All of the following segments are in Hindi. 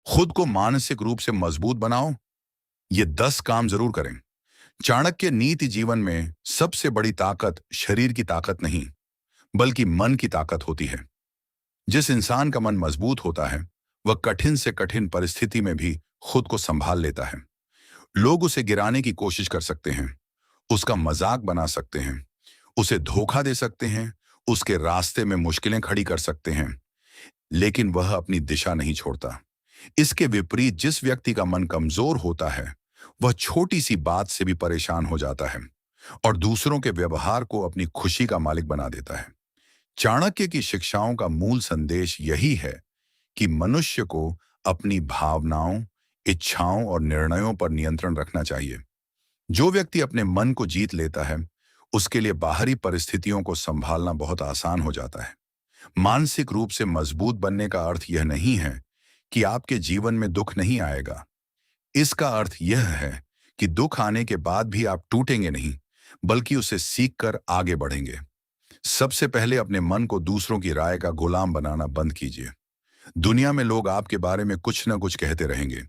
खुद को मानसिक रूप से मजबूत बनाओ। ये 10 काम जरूर करें। चाणक्य नीति जीवन में सबसे बड़ी ताकत शरीर की ताकत नहीं, बल्कि मन की ताकत होती है। जिस इंसान का मन मजबूत होता है, वह कठिन से कठिन परिस्थिति में भी खुद को संभाल लेता है। लोग उसे गिराने की कोशिश कर सकते हैं, उसका मजाक बना सकते हैं, उसे धोखा दे सकते हैं, उसके रास्ते में मुश्किलें खड़ी कर सकते हैं, लेकिन वह अपनी दिशा नहीं छोड़ता। इसके विपरीत जिस व्यक्ति का मन कमजोर होता है, वह छोटी सी बात से भी परेशान हो जाता है और दूसरों के व्यवहार को अपनी खुशी का मालिक बना देता है। चाणक्य की शिक्षाओं का मूल संदेश यही है कि मनुष्य को अपनी भावनाओं, इच्छाओं और निर्णयों पर नियंत्रण रखना चाहिए। जो व्यक्ति अपने मन को जीत लेता है, उसके लिए बाहरी परिस्थितियों को संभालना बहुत आसान हो जाता है। मानसिक रूप से मजबूत बनने का अर्थ यह नहीं है कि आपके जीवन में दुख नहीं आएगा। इसका अर्थ यह है कि दुख आने के बाद भी आप टूटेंगे नहीं, बल्कि उसे सीखकर आगे बढ़ेंगे। सबसे पहले अपने मन को दूसरों की राय का गुलाम बनाना बंद कीजिए। दुनिया में लोग आपके बारे में कुछ न कुछ कहते रहेंगे।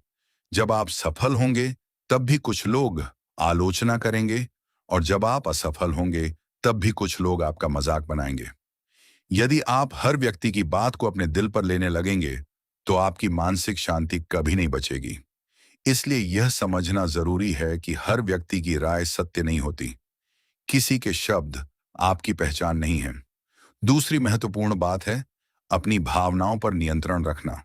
जब आप सफल होंगे, तब भी कुछ लोग आलोचना करेंगे, और जब आप असफल होंगे, तब भी कुछ लोग आपका मजाक बनाएंगे। यदि आप हर व्यक्ति की बात को अपने दिल पर लेने लगेंगे, तो आपकी मानसिक शांति कभी नहीं बचेगी। इसलिए यह समझना जरूरी है कि हर व्यक्ति की राय सत्य नहीं होती। किसी के शब्द आपकी पहचान नहीं है। दूसरी महत्वपूर्ण बात है अपनी भावनाओं पर नियंत्रण रखना।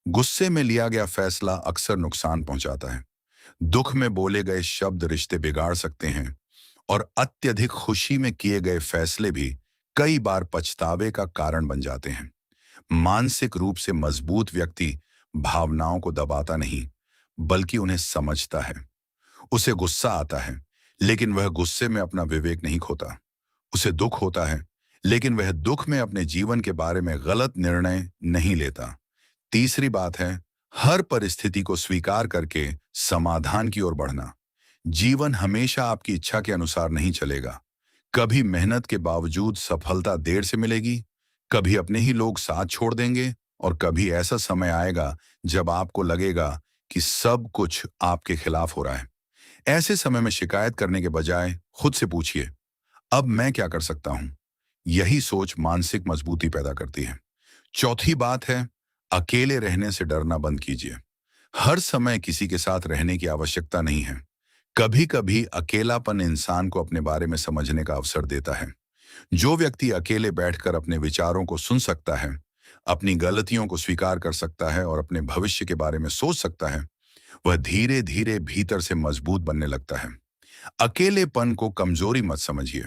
गुस्से में लिया गया फैसला अक्सर नुकसान पहुंचाता है। दुख में बोले गए शब्द रिश्ते बिगाड़ सकते हैं, और अत्यधिक खुशी में किए गए फैसले भी कई बार पछतावे का कारण बन जाते हैं। मानसिक रूप से मजबूत व्यक्ति भावनाओं को दबाता नहीं, बल्कि उन्हें समझता है। उसे गुस्सा आता है, लेकिन वह गुस्से में अपना विवेक नहीं खोता। उसे दुख होता है, लेकिन वह दुख में अपने जीवन के बारे में गलत निर्णय नहीं लेता। तीसरी बात है हर परिस्थिति को स्वीकार करके समाधान की ओर बढ़ना। जीवन हमेशा आपकी इच्छा के अनुसार नहीं चलेगा। कभी मेहनत के बावजूद सफलता देर से मिलेगी, कभी अपने ही लोग साथ छोड़ देंगे, और कभी ऐसा समय आएगा जब आपको लगेगा कि सब कुछ आपके खिलाफ हो रहा है। ऐसे समय में शिकायत करने के बजाय खुद से पूछिए, अब मैं क्या कर सकता हूं? यही सोच मानसिक मजबूती पैदा करती है। चौथी बात है अकेले रहने से डरना बंद कीजिए। हर समय किसी के साथ रहने की आवश्यकता नहीं है। कभी कभी अकेलापन इंसान को अपने बारे में समझने का अवसर देता है। जो व्यक्ति अकेले बैठकर अपने विचारों को सुन सकता है, अपनी गलतियों को स्वीकार कर सकता है और अपने भविष्य के बारे में सोच सकता है, वह धीरे धीरे भीतर से मजबूत बनने लगता है। अकेलेपन को कमजोरी मत समझिए।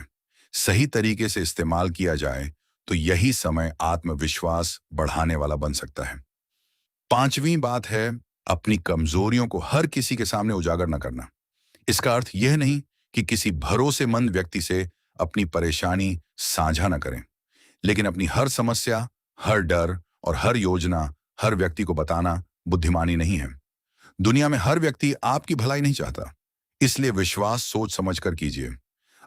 सही तरीके से इस्तेमाल किया जाए तो यही समय आत्मविश्वास बढ़ाने वाला बन सकता है। पांचवी बात है अपनी कमजोरियों को हर किसी के सामने उजागर न करना। इसका अर्थ यह नहीं कि किसी भरोसेमंद व्यक्ति से अपनी परेशानी साझा न करें, लेकिन अपनी हर समस्या, हर डर और हर योजना हर व्यक्ति को बताना बुद्धिमानी नहीं है। दुनिया में हर व्यक्ति आपकी भलाई नहीं चाहता, इसलिए विश्वास सोच समझ कर कीजिए।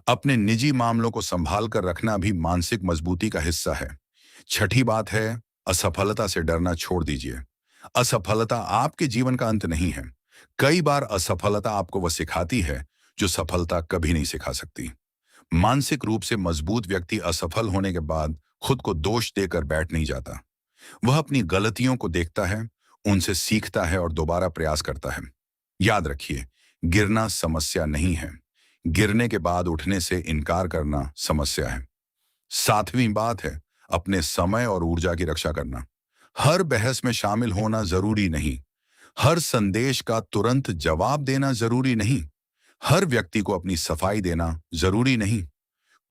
अपने निजी मामलों को संभाल कर रखना भी मानसिक मजबूती का हिस्सा है। छठी बात है असफलता से डरना छोड़ दीजिए। असफलता आपके जीवन का अंत नहीं है। कई बार असफलता आपको वह सिखाती है जो सफलता कभी नहीं सिखा सकती। मानसिक रूप से मजबूत व्यक्ति असफल होने के बाद खुद को दोष देकर बैठ नहीं जाता। वह अपनी गलतियों को देखता है, उनसे सीखता है और दोबारा प्रयास करता है। याद रखिए, गिरना समस्या नहीं है, गिरने के बाद उठने से इनकार करना समस्या है। सातवीं बात है अपने समय और ऊर्जा की रक्षा करना। हर बहस में शामिल होना जरूरी नहीं, हर संदेश का तुरंत जवाब देना जरूरी नहीं, हर व्यक्ति को अपनी सफाई देना जरूरी नहीं।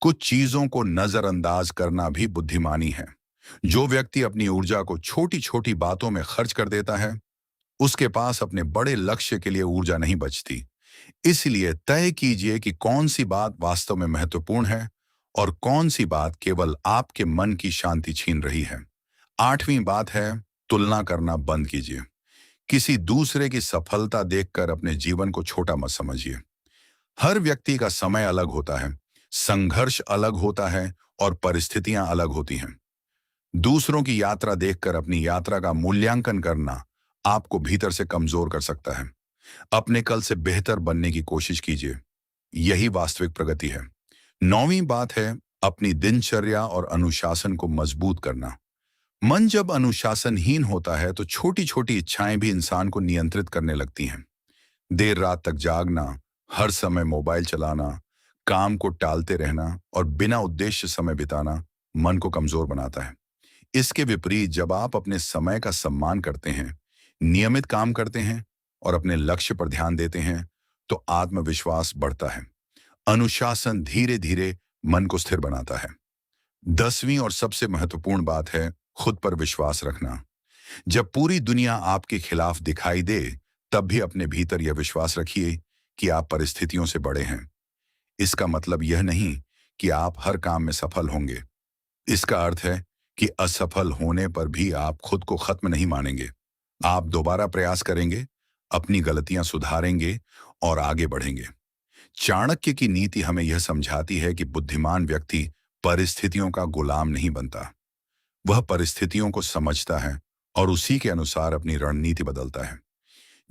कुछ चीजों को नजरअंदाज करना भी बुद्धिमानी है। जो व्यक्ति अपनी ऊर्जा को छोटी छोटी बातों में खर्च कर देता है, उसके पास अपने बड़े लक्ष्य के लिए ऊर्जा नहीं बचती। इसलिए तय कीजिए कि कौन सी बात वास्तव में महत्वपूर्ण है और कौन सी बात केवल आपके मन की शांति छीन रही है। आठवीं बात है तुलना करना बंद कीजिए। किसी दूसरे की सफलता देखकर अपने जीवन को छोटा मत समझिए। हर व्यक्ति का समय अलग होता है, संघर्ष अलग होता है और परिस्थितियां अलग होती हैं। दूसरों की यात्रा देखकर अपनी यात्रा का मूल्यांकन करना आपको भीतर से कमजोर कर सकता है। अपने कल से बेहतर बनने की कोशिश कीजिए। यही वास्तविक प्रगति है। 9वीं बात है अपनी दिनचर्या और अनुशासन को मजबूत करना। मन जब अनुशासनहीन होता है तो छोटी छोटी इच्छाएं भी इंसान को नियंत्रित करने लगती हैं। देर रात तक जागना, हर समय मोबाइल चलाना, काम को टालते रहना और बिना उद्देश्य समय बिताना मन को कमजोर बनाता है। इसके विपरीत जब आप अपने समय का सम्मान करते हैं, नियमित काम करते हैं और अपने लक्ष्य पर ध्यान देते हैं, तो आत्मविश्वास बढ़ता है। अनुशासन धीरे धीरे मन को स्थिर बनाता है। 10वीं और सबसे महत्वपूर्ण बात है खुद पर विश्वास रखना। जब पूरी दुनिया आपके खिलाफ दिखाई दे, तब भी अपने भीतर यह विश्वास रखिए कि आप परिस्थितियों से बड़े हैं। इसका मतलब यह नहीं कि आप हर काम में सफल होंगे। इसका अर्थ है कि असफल होने पर भी आप खुद को खत्म नहीं मानेंगे। आप दोबारा प्रयास करेंगे, अपनी गलतियां सुधारेंगे और आगे बढ़ेंगे। चाणक्य की नीति हमें यह समझाती है कि बुद्धिमान व्यक्ति परिस्थितियों का गुलाम नहीं बनता। वह परिस्थितियों को समझता है और उसी के अनुसार अपनी रणनीति बदलता है।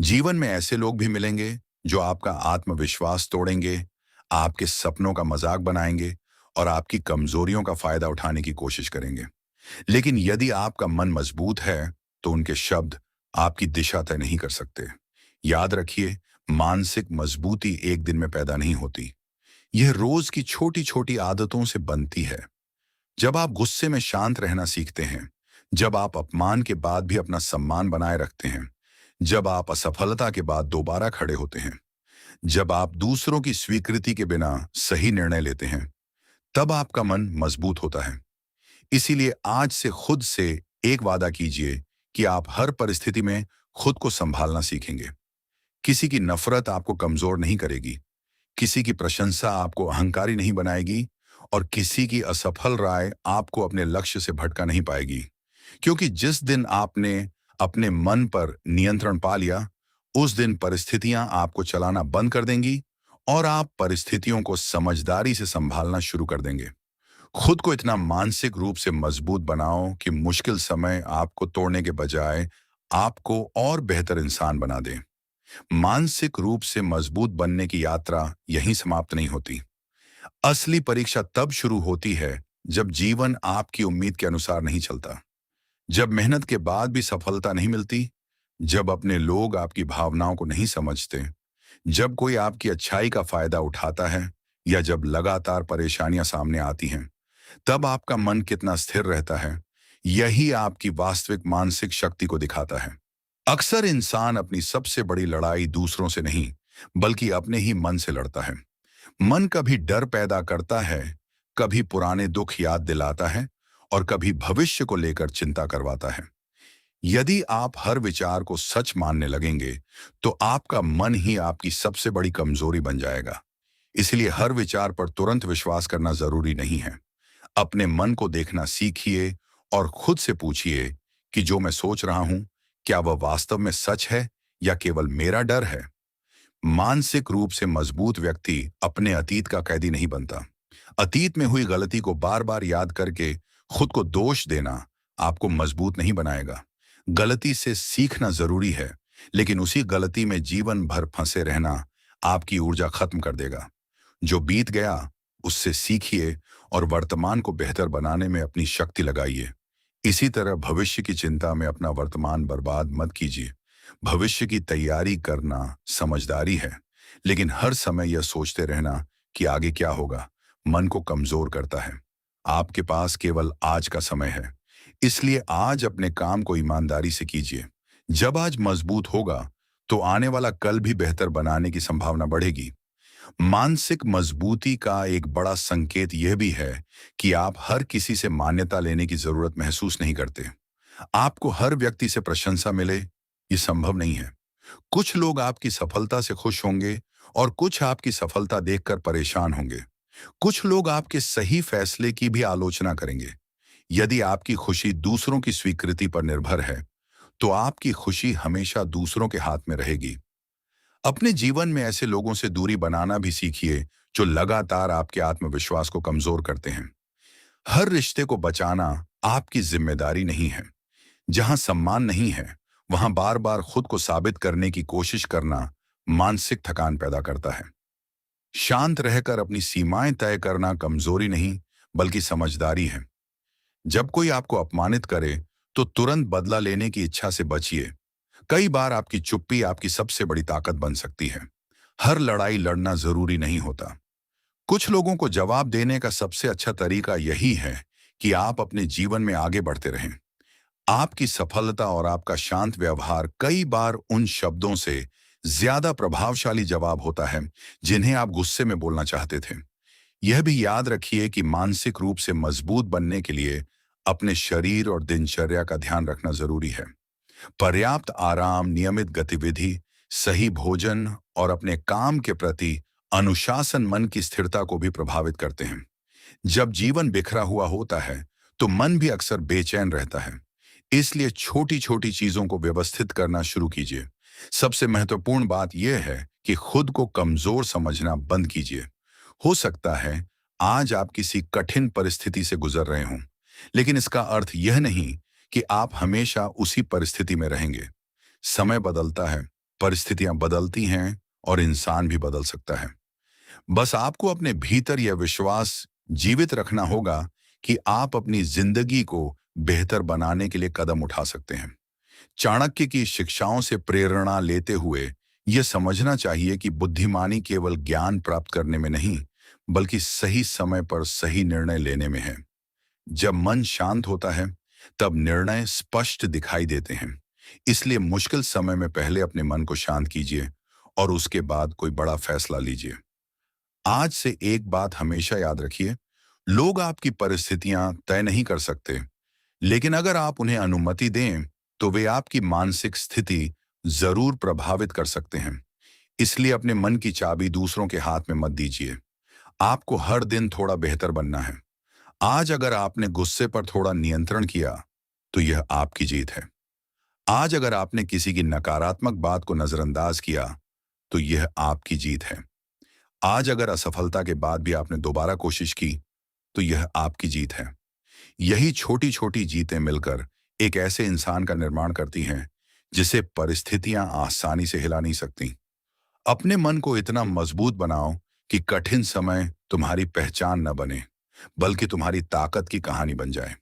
जीवन में ऐसे लोग भी मिलेंगे जो आपका आत्मविश्वास तोड़ेंगे, आपके सपनों का मजाक बनाएंगे और आपकी कमजोरियों का फायदा उठाने की कोशिश करेंगे। लेकिन यदि आपका मन मजबूत है, तो उनके शब्द आपकी दिशा तय नहीं कर सकते। याद रखिए, मानसिक मजबूती एक दिन में पैदा नहीं होती। यह रोज की छोटी छोटी आदतों से बनती है। जब आप गुस्से में शांत रहना सीखते हैं, जब आप अपमान के बाद भी अपना सम्मान बनाए रखते हैं, जब आप असफलता के बाद दोबारा खड़े होते हैं, जब आप दूसरों की स्वीकृति के बिना सही निर्णय लेते हैं, तब आपका मन मजबूत होता है। इसीलिए आज से खुद से एक वादा कीजिए कि आप हर परिस्थिति में खुद को संभालना सीखेंगे। किसी की नफरत आपको कमजोर नहीं करेगी, किसी की प्रशंसा आपको अहंकारी नहीं बनाएगी और किसी की असफल राय आपको अपने लक्ष्य से भटका नहीं पाएगी। क्योंकि जिस दिन आपने अपने मन पर नियंत्रण पा लिया, उस दिन परिस्थितियां आपको चलाना बंद कर देंगी और आप परिस्थितियों को समझदारी से संभालना शुरू कर देंगे। खुद को इतना मानसिक रूप से मजबूत बनाओ कि मुश्किल समय आपको तोड़ने के बजाय आपको और बेहतर इंसान बना दे। मानसिक रूप से मजबूत बनने की यात्रा यहीं समाप्त नहीं होती। असली परीक्षा तब शुरू होती है जब जीवन आपकी उम्मीद के अनुसार नहीं चलता, जब मेहनत के बाद भी सफलता नहीं मिलती, जब अपने लोग आपकी भावनाओं को नहीं समझते, जब कोई आपकी अच्छाई का फायदा उठाता है या जब लगातार परेशानियां सामने आती हैं। तब आपका मन कितना स्थिर रहता है, यही आपकी वास्तविक मानसिक शक्ति को दिखाता है। अक्सर इंसान अपनी सबसे बड़ी लड़ाई दूसरों से नहीं, बल्कि अपने ही मन से लड़ता है। मन कभी डर पैदा करता है, कभी पुराने दुख याद दिलाता है और कभी भविष्य को लेकर चिंता करवाता है। यदि आप हर विचार को सच मानने लगेंगे, तो आपका मन ही आपकी सबसे बड़ी कमजोरी बन जाएगा। इसलिए हर विचार पर तुरंत विश्वास करना जरूरी नहीं है। अपने मन को देखना सीखिए और खुद से पूछिए कि जो मैं सोच रहा हूं, क्या वह वास्तव में सच है या केवल मेरा डर है। मानसिक रूप से मजबूत व्यक्ति अपने अतीत का कैदी नहीं बनता। अतीत में हुई गलती को बार बार याद करके खुद को दोष देना आपको मजबूत नहीं बनाएगा। गलती से सीखना जरूरी है, लेकिन उसी गलती में जीवन भर फंसे रहना आपकी ऊर्जा खत्म कर देगा। जो बीत गया उससे सीखिए और वर्तमान को बेहतर बनाने में अपनी शक्ति लगाइए। इसी तरह भविष्य की चिंता में अपना वर्तमान बर्बाद मत कीजिए। भविष्य की तैयारी करना समझदारी है, लेकिन हर समय यह सोचते रहना कि आगे क्या होगा मन को कमजोर करता है। आपके पास केवल आज का समय है, इसलिए आज अपने काम को ईमानदारी से कीजिए। जब आज मजबूत होगा, तो आने वाला कल भी बेहतर बनाने की संभावना बढ़ेगी। मानसिक मजबूती का एक बड़ा संकेत यह भी है कि आप हर किसी से मान्यता लेने की जरूरत महसूस नहीं करते। आपको हर व्यक्ति से प्रशंसा मिले, ये संभव नहीं है। कुछ लोग आपकी सफलता से खुश होंगे और कुछ आपकी सफलता देखकर परेशान होंगे। कुछ लोग आपके सही फैसले की भी आलोचना करेंगे। यदि आपकी खुशी दूसरों की स्वीकृति पर निर्भर है, तो आपकी खुशी हमेशा दूसरों के हाथ में रहेगी। अपने जीवन में ऐसे लोगों से दूरी बनाना भी सीखिए जो लगातार आपके आत्मविश्वास को कमजोर करते हैं। हर रिश्ते को बचाना आपकी जिम्मेदारी नहीं है। जहां सम्मान नहीं है, वहां बार बार खुद को साबित करने की कोशिश करना मानसिक थकान पैदा करता है। शांत रहकर अपनी सीमाएं तय करना कमजोरी नहीं, बल्कि समझदारी है। जब कोई आपको अपमानित करे तो तुरंत बदला लेने की इच्छा से बचिए। कई बार आपकी चुप्पी आपकी सबसे बड़ी ताकत बन सकती है। हर लड़ाई लड़ना जरूरी नहीं होता। कुछ लोगों को जवाब देने का सबसे अच्छा तरीका यही है कि आप अपने जीवन में आगे बढ़ते रहें। आपकी सफलता और आपका शांत व्यवहार कई बार उन शब्दों से ज्यादा प्रभावशाली जवाब होता है जिन्हें आप गुस्से में बोलना चाहते थे। यह भी याद रखिए कि मानसिक रूप से मजबूत बनने के लिए अपने शरीर और दिनचर्या का ध्यान रखना जरूरी है। पर्याप्त आराम, नियमित गतिविधि, सही भोजन और अपने काम के प्रति अनुशासन मन की स्थिरता को भी प्रभावित करते हैं। जब जीवन बिखरा हुआ होता है तो मन भी अक्सर बेचैन रहता है। इसलिए छोटी छोटी चीजों को व्यवस्थित करना शुरू कीजिए। सबसे महत्वपूर्ण बात यह है कि खुद को कमजोर समझना बंद कीजिए। हो सकता है आज आप किसी कठिन परिस्थिति से गुजर रहे हों, लेकिन इसका अर्थ यह नहीं कि आप हमेशा उसी परिस्थिति में रहेंगे। समय बदलता है, परिस्थितियां बदलती हैं और इंसान भी बदल सकता है। बस आपको अपने भीतर यह विश्वास जीवित रखना होगा कि आप अपनी जिंदगी को बेहतर बनाने के लिए कदम उठा सकते हैं। चाणक्य की शिक्षाओं से प्रेरणा लेते हुए यह समझना चाहिए कि बुद्धिमानी केवल ज्ञान प्राप्त करने में नहीं, बल्कि सही समय पर सही निर्णय लेने में है। जब मन शांत होता है तब निर्णय स्पष्ट दिखाई देते हैं। इसलिए मुश्किल समय में पहले अपने मन को शांत कीजिए और उसके बाद कोई बड़ा फैसला लीजिए। आज से एक बात हमेशा याद रखिए, लोग आपकी परिस्थितियां तय नहीं कर सकते, लेकिन अगर आप उन्हें अनुमति दें तो वे आपकी मानसिक स्थिति जरूर प्रभावित कर सकते हैं। इसलिए अपने मन की चाबी दूसरों के हाथ में मत दीजिए। आपको हर दिन थोड़ा बेहतर बनना है। आज अगर आपने गुस्से पर थोड़ा नियंत्रण किया तो यह आपकी जीत है। आज अगर आपने किसी की नकारात्मक बात को नजरअंदाज किया तो यह आपकी जीत है। आज अगर असफलता के बाद भी आपने दोबारा कोशिश की तो यह आपकी जीत है। यही छोटी छोटी जीतें मिलकर एक ऐसे इंसान का निर्माण करती हैं जिसे परिस्थितियां आसानी से हिला नहीं सकती। अपने मन को इतना मजबूत बनाओ कि कठिन समय तुम्हारी पहचान न बने, बल्कि तुम्हारी ताकत की कहानी बन जाए।